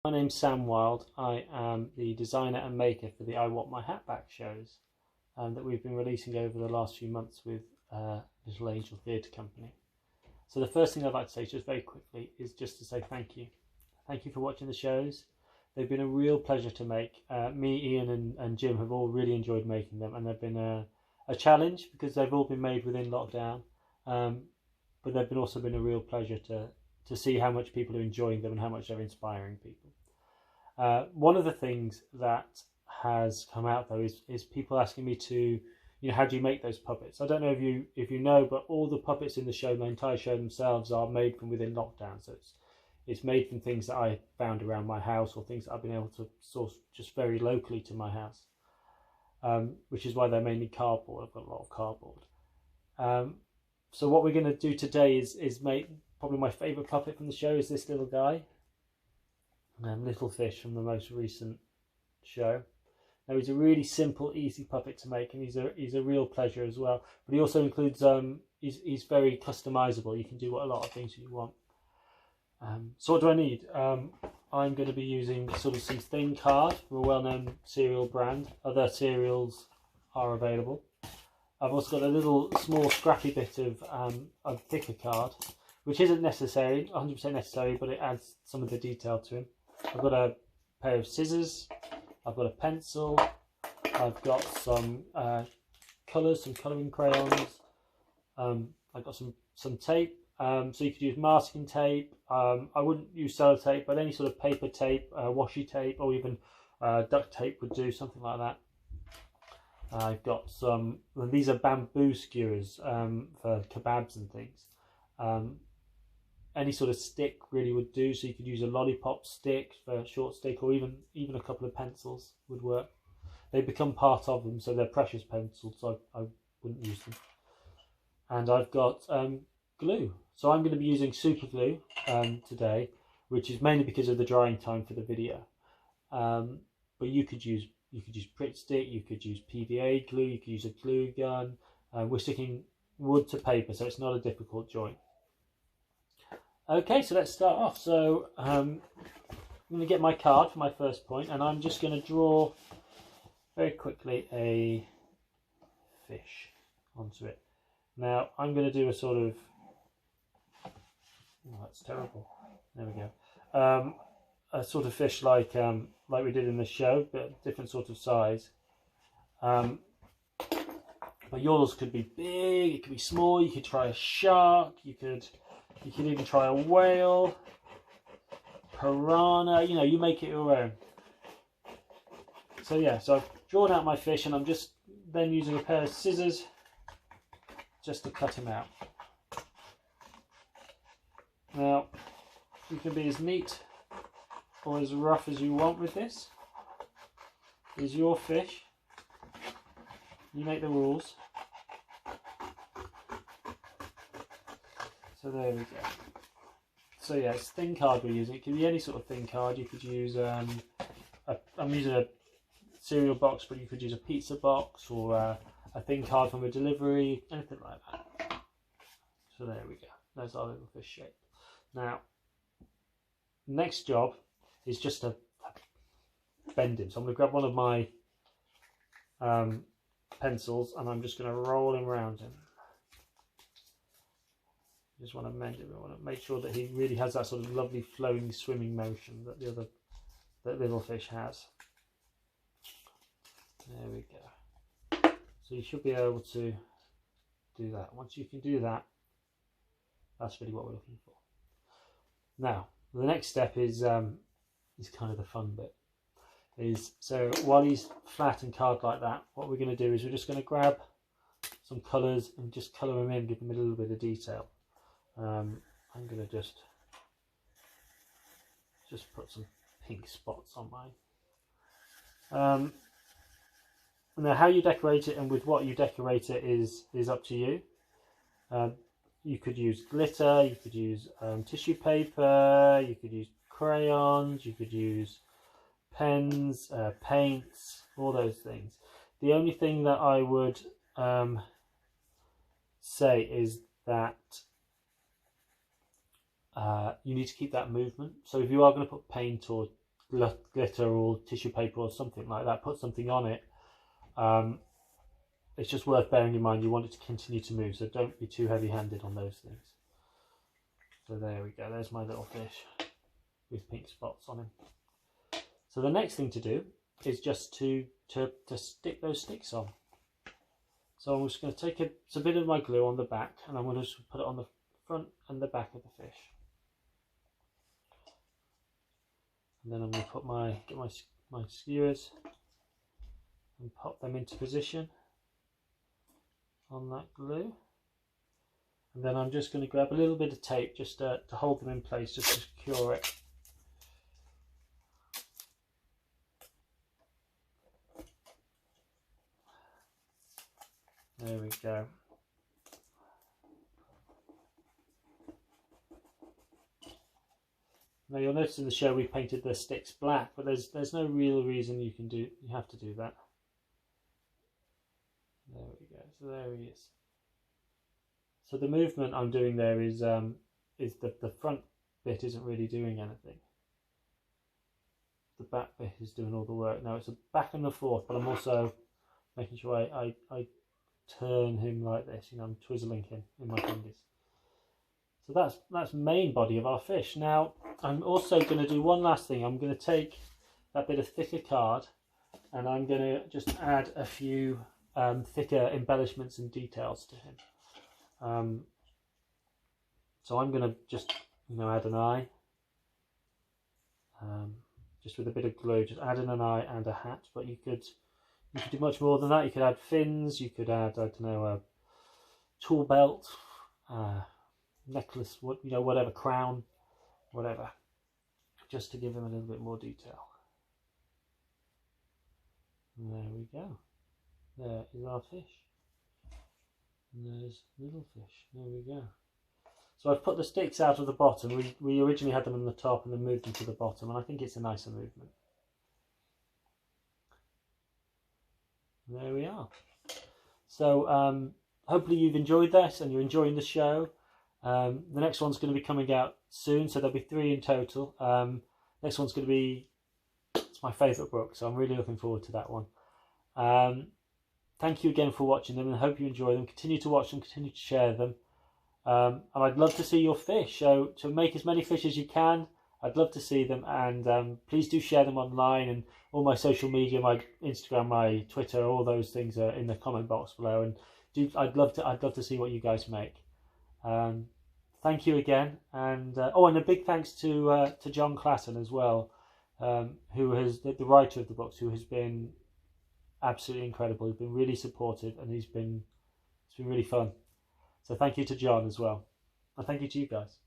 My name's Sam Wilde. I am the designer and maker for the I Want My Hat Back shows that we've been releasing over the last few months with Little Angel Theatre Company. So the first thing I'd like to say just very quickly is just to say thank you. Thank you for watching the shows. They've been a real pleasure to make. Me, Ian and Jim have all really enjoyed making them, and they've been a challenge because they've all been made within lockdown, but they've also been a real pleasure to see how much people are enjoying them and how much they're inspiring people. One of the things that has come out though is people asking me to, how do you make those puppets? I don't know if you know, but all the puppets in the show, the entire show themselves, are made from within lockdown. So it's made from things that I found around my house or things that I've been able to source just very locally to my house, which is why they're mainly cardboard. I've got a lot of cardboard. So what we're going to do today is make probably my favourite puppet from the show is this little guy. Little Fish from the most recent show. Now he's a really simple, easy puppet to make, and he's a real pleasure as well. But he also includes he's very customizable. You can do a lot of things you want. So what do I need? I'm going to be using sort of some thin card from a well-known cereal brand. Other cereals are available. I've also got a little small scrappy bit of thicker card, which isn't necessary, 100% necessary, but it adds some of the detail to him. I've got a pair of scissors, I've got a pencil, I've got some colours, some colouring crayons, I've got some tape, so you could use masking tape. I wouldn't use sellotape, but any sort of paper tape, washi tape, or even duct tape would do, something like that. I've got some, these are bamboo skewers for kebabs and things. Any sort of stick really would do, so you could use a lollipop stick for a short stick, or even a couple of pencils would work. They become part of them, so they're precious pencils, so I wouldn't use them. And I've got glue, so I'm going to be using super glue today, which is mainly because of the drying time for the video. But you could use Pritt stick, you could use PVA glue, you could use a glue gun. We're sticking wood to paper, so it's not a difficult joint. Okay, so let's start off. So I'm going to get my card for my first point, and I'm just going to draw very quickly a fish onto it. Now I'm going to do a sort of, oh, that's terrible. There we go. A sort of fish like we did in the show, but different sort of size. But yours could be big, it could be small. You could try a shark. You could even try a whale, piranha. You make it your own. So yeah, so I've drawn out my fish, and I'm just then using a pair of scissors just to cut him out. Now you can be as neat or as rough as you want with this. It's your fish. You make the rules. So there we go. So yeah, it's thin card we're using. It can be any sort of thin card. You could use I'm using a cereal box, but you could use a pizza box or a thin card from a delivery, anything like that. So there we go. There's our little fish shape. Now, next job is just to bend him. So I'm going to grab one of my pencils, and I'm just going to roll him around him. Just want to mend him. I want to make sure that he really has that sort of lovely flowing swimming motion that that little fish has. There we go. So you should be able to do that. Once you can do that, that's really what we're looking for. Now the next step is kind of the fun bit. So while he's flat and carved like that, what we're going to do is we're just going to grab some colours and just colour him in, give him a little bit of detail. I'm going to just put some pink spots on mine. Now how you decorate it and with what you decorate it is up to you. You could use glitter, you could use tissue paper, you could use crayons, you could use pens, paints, all those things. The only thing that I would say is that you need to keep that movement. So if you are going to put paint or glitter or tissue paper or something like that, put something on it. It's just worth bearing in mind you want it to continue to move, so don't be too heavy-handed on those things. So there we go, there's my little fish with pink spots on him. So the next thing to do is just to stick those sticks on. So I'm just going to take a bit of my glue on the back, and I'm going to just put it on the front and the back of the fish. And then I'm going to get my skewers and pop them into position on that glue. And then I'm just going to grab a little bit of tape just to hold them in place, just to secure it. There we go. Now you'll notice in the show we painted the sticks black, but there's no real reason you have to do that. There we go. So there he is. So the movement I'm doing there is the front bit isn't really doing anything. The back bit is doing all the work. Now it's a back and a forth, but I'm also making sure I turn him like this. You know, I'm twizzling him in my fingers. So that's the main body of our fish. Now I'm also going to do one last thing. I'm going to take that bit of thicker card and I'm going to just add a few thicker embellishments and details to him. So I'm going to just add an eye, just with a bit of glue. Just add in an eye and a hat, but you could do much more than that. You could add fins. You could add, I don't know, a tool belt, necklace, whatever, crown, whatever, just to give him a little bit more detail. And there we go. There is our fish. And there's little fish. There we go. So I've put the sticks out of the bottom. We originally had them on the top and then moved them to the bottom, and I think it's a nicer movement. There we are. So hopefully you've enjoyed this and you're enjoying the show. The next one's going to be coming out soon, so there'll be 3 in total. Next one's going to be, it's my favourite book, so I'm really looking forward to that one. Thank you again for watching them, and I hope you enjoy them. Continue to watch them, continue to share them. And I'd love to see your fish, so to make as many fish as you can, I'd love to see them, and please do share them online, and all my social media, my Instagram, my Twitter, all those things are in the comment box below, and I'd love to see what you guys make. Thank you again, and and a big thanks to Jon Klassen as well, who has the writer of the books, who has been absolutely incredible. He's been really supportive, and it's been really fun. So thank you to Jon as well, and thank you to you guys.